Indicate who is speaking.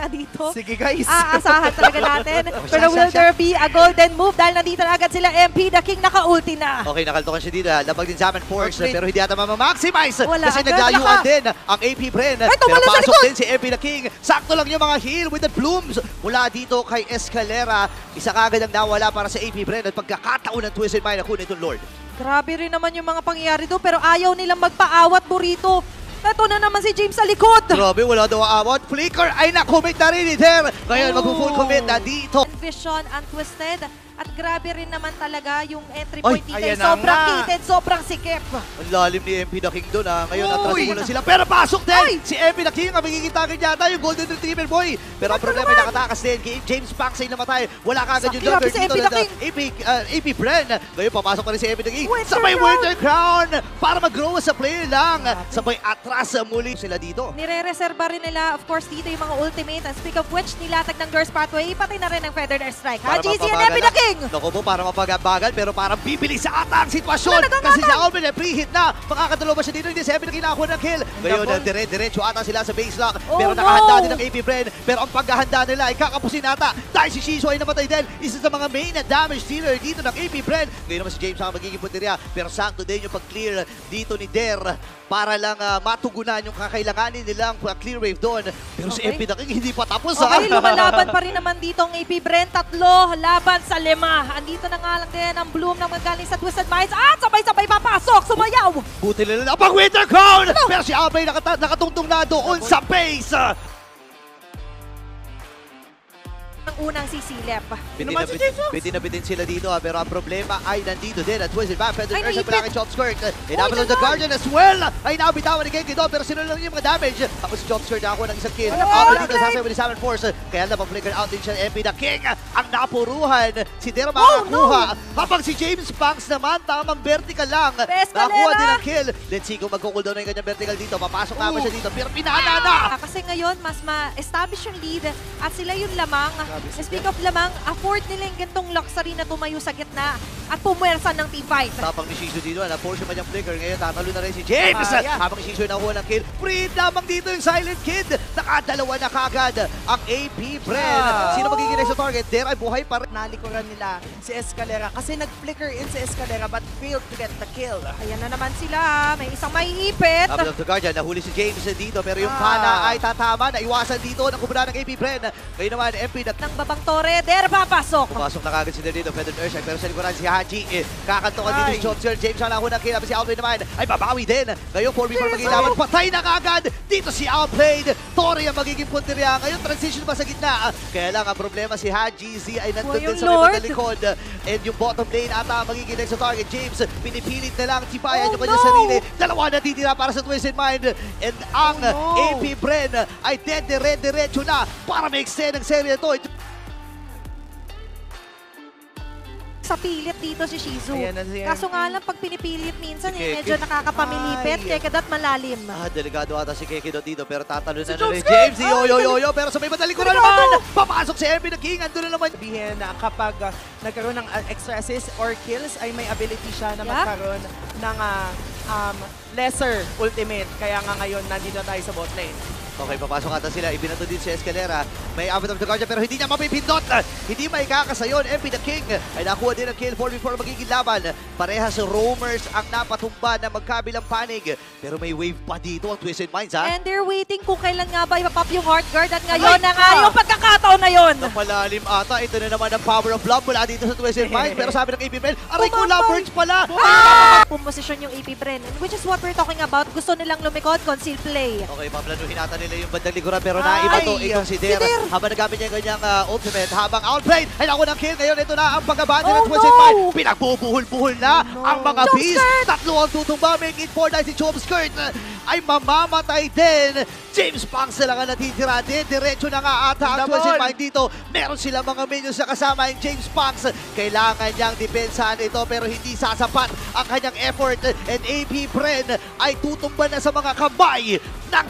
Speaker 1: nga dito.
Speaker 2: Sige guys.
Speaker 1: Aasahan talaga natin. Pero will there be a golden move dahil nandito na agad sila MP, the King naka-ulti na.
Speaker 3: Okay, nakaltokan siya dito. Labag din sa amin Force, pero hindi ata mamamaximize.
Speaker 1: Wala
Speaker 3: Kasi
Speaker 1: agad,
Speaker 3: naglayuan din ang AP Bren.
Speaker 1: Ay,
Speaker 3: Pero
Speaker 1: tumalo sa
Speaker 3: pasok
Speaker 1: likod!
Speaker 3: din si MP the King. Sakto lang yung mga heal with the blooms. Mula dito kay Escalera. Isa kagad ang nawala para sa AP Bren at pagkakataon ng Twisted Mind na kunin itong Lord.
Speaker 1: Grabe rin naman yung mga pangyayari doon, pero ayaw nilang magpaawat, Burrito. Ito na naman si James sa likod.
Speaker 3: Grabe, wala daw aawat. Flicker ay na-commit na rin ni Ter. Ngayon, mag-full commit na dito.
Speaker 1: Vision Untwisted. At grabe rin naman talaga yung entry point dito.
Speaker 2: ayan
Speaker 1: Sobrang
Speaker 2: na nga.
Speaker 1: heated, sobrang sikip.
Speaker 3: Ang lalim ni MP the King doon. Ngayon,
Speaker 2: Uy!
Speaker 3: atras muna sila. Pero pasok din!
Speaker 1: Ay!
Speaker 3: Si MP the King ang magiging target yata yung Golden Retriever Boy. Pero ang problema ay nakatakas din. James Panks ay namatay. Wala kagad yung
Speaker 1: Grabe
Speaker 3: jungler
Speaker 1: si
Speaker 3: dito
Speaker 1: MP the
Speaker 3: ng
Speaker 1: King.
Speaker 3: AP Bren. Ngayon, papasok pa rin si MP the King.
Speaker 1: Winter
Speaker 3: Sabay
Speaker 1: Crown!
Speaker 3: Winter Crown para mag-grow sa player lang. Sabay atras muli sila dito.
Speaker 1: Nire-reserva rin nila, of course, dito yung mga ultimate. And speak of which, nilatag ng Girls Pathway, pati na rin ang Feathered Airstrike. Ha, GC and MP the King!
Speaker 3: Naku po, para mapagabagal, pero parang bibilis sa ata ang sitwasyon.
Speaker 1: Wala, nagangatan!
Speaker 3: Kasi si Alvin ay pre-hit na. Makakadalo ba siya dito? Hindi si MP na kinakuha ng kill. Ngayon,
Speaker 2: double.
Speaker 3: dire-diretso ata sila sa base lock.
Speaker 1: Oh,
Speaker 3: Pero
Speaker 1: no!
Speaker 3: nakahanda din ng AP Bren. Pero ang paghahanda nila ay kakapusin ata. Dahil si Shiso ay namatay din. Isa sa mga main na damage dealer dito ng AP Bren. Ngayon naman si James ang magiging punteriya. Pero sakto din yung pag-clear dito ni Der para lang matugunan yung kakailanganin nilang clear wave doon. Pero si
Speaker 1: Okay.
Speaker 3: MP na King hindi pa tapos.
Speaker 1: Okay, lumalaban pa rin naman dito ang AP Bren. 3 laban sa 5. Andito na nga lang din ang Bloom na magaling sa Twisted Minds. At sabay-sabay papasok, sumayaw!
Speaker 3: Buti nila na pang Winter Crown! Pero si Albay nakatungtong na doon sa base!
Speaker 1: Ang unang sisilep.
Speaker 3: Bitin na bitin sila dito pero ang problema ay nandito din at Twisted Mind, Feather
Speaker 1: Ay,
Speaker 3: Earth
Speaker 1: naipit.
Speaker 3: ang palaki Chop Skirt. Inabot the Guardian as well! Ay nabitawan ni Genki doon pero sinulang yung mga damage. Ako si Chop Skirt nakakuha ng isang kill. Albay dito sa with the Salmon Force. Kaya napag-flicker out din siya MP the King. Ang napuruhan. Si Dera makakuha. Habang si James Panks naman tamang vertical lang.
Speaker 1: Escalera!
Speaker 3: Nakakuha din ang kill. Let's see kung magkukuldown na yung kanyang vertical dito. Papasok naman siya dito pero pinana na!
Speaker 1: Kasi ngayon, mas ma-establish yung lead at sila yung lamang. Speak of lamang, afford nila yung gantong luxury na tumayo sa gitna at pumwersa ng team fight.
Speaker 3: Tapang ni Shizu dito, na-force yung kanyang flicker. Ngayon, tatalo na rin si James. Habang si Shizu nakuha ng kill. Free lamang dito yung Silent Kid. Nakadalawa na kagad ang AP Bren. Sino magiging next sa target? There ay buhay pa rin.
Speaker 2: Nalikuran nila si Escalera kasi nag-flicker in si Escalera but failed to get the kill.
Speaker 1: Ayan na naman sila. May isang maiipit.
Speaker 3: Habang of the Guardian, nahuli si James dito. Pero yung pana ay tatama. Naiwasan dito ng kumuna ng AP Bren. Ngayon naman, MP na
Speaker 1: Ng babang Torre, der papasok.
Speaker 3: pumasok na kagad si Der dito. Feathered Earthshine. Pero sa likuran si Haji. Kakantokan dito si Chop Skirt. James ang nakuha ng kill. Si Alvin naman ay babawi din. Ngayon, 4v4 magiging laban. Patay na kagad. Dito si Outplayed. Torre ang magiging punteriya. Ngayon, transition pa sa gitna. Kaya lang, ang problema si Haji Z ay nandun din
Speaker 1: yung
Speaker 3: sa may
Speaker 1: Lord.
Speaker 3: pagdalikod. And yung bottom lane ata ang magiging next sa target. James, pinipilit na lang. Tibayan
Speaker 1: Oh,
Speaker 3: yung kanyang
Speaker 1: no.
Speaker 3: sarili. Dalawa na titira para sa Twisted Mind. And ang
Speaker 1: Oh, no.
Speaker 3: AP Bren ay dire-diretso na para ma-extend ang serye ito.
Speaker 1: Sa pilit dito si Shizu.
Speaker 2: Ayan na si
Speaker 1: Kaso
Speaker 2: MP.
Speaker 1: nga lang, pag pinipilit minsan,
Speaker 3: Si
Speaker 1: medyo
Speaker 3: Keke.
Speaker 1: nakakapamilipit.
Speaker 2: Ay.
Speaker 1: Kaya kadat malalim.
Speaker 3: Delikado ata si Keke dito pero tatalo na
Speaker 2: Chop
Speaker 3: ni
Speaker 2: Skirt!
Speaker 3: James. Yo pero sa may madaling ko na naman. Papasok si MP the King. Andun na naman.
Speaker 2: Sabihin na kapag nagkaroon ng extra assist or kills ay may ability siya na
Speaker 1: Yup.
Speaker 2: magkaroon ng lesser ultimate. Kaya nga ngayon nandito tayo sa bot lane.
Speaker 3: Okay, papasok ata sila. Ibinato din si Escalera. May Abbot of the Guardian pero hindi niya mapipindot. Hindi may kakasayon. MP the King ay nakuha din ang kill 4v4 magiging laban. Parehas roamers ang napatumba na magkabilang panig. Pero may wave pa dito ang Twisted Minds, ha?
Speaker 1: And they're waiting kung kailan nga ba ipapop yung Heart Guard. At ngayon na nga yung pagkakataon na yun.
Speaker 3: Napalalim ata. Ito na naman ang power of love mula dito sa Twisted Minds. Pero sabi ng AP Bren, aray ko,
Speaker 1: Pumampay.
Speaker 3: lovebirds pala.
Speaker 1: Pumosisyon yung AP Bren. Which is what we're talking about. Gusto nilang lumikod, conceal play.
Speaker 3: Okay, paplanuhin ata nila yung bandang likuran pero naiba to itong si Der. Habang nagamit niya yung kanyang ultimate, habang outplayed, ay naku ng kill. Ngayon, ito na ang pagkabati ng Twisted Mind. Pinagbubuhol-buhol na ang mga
Speaker 1: Chop
Speaker 3: beast.
Speaker 1: Skirt!
Speaker 3: Tatlo ang tutumba, make it 4 dahil si Chop Skirt ay mamamatay din. James Panks na lang ang natitira din. Diretso na nga ata ang Twisted Mind dito. Meron sila mga minions na kasama yung James Panks. Kailangan niyang depensahan ito pero hindi sasapat ang kanyang effort. And AP Bren ay tutumba na sa mga kambay ng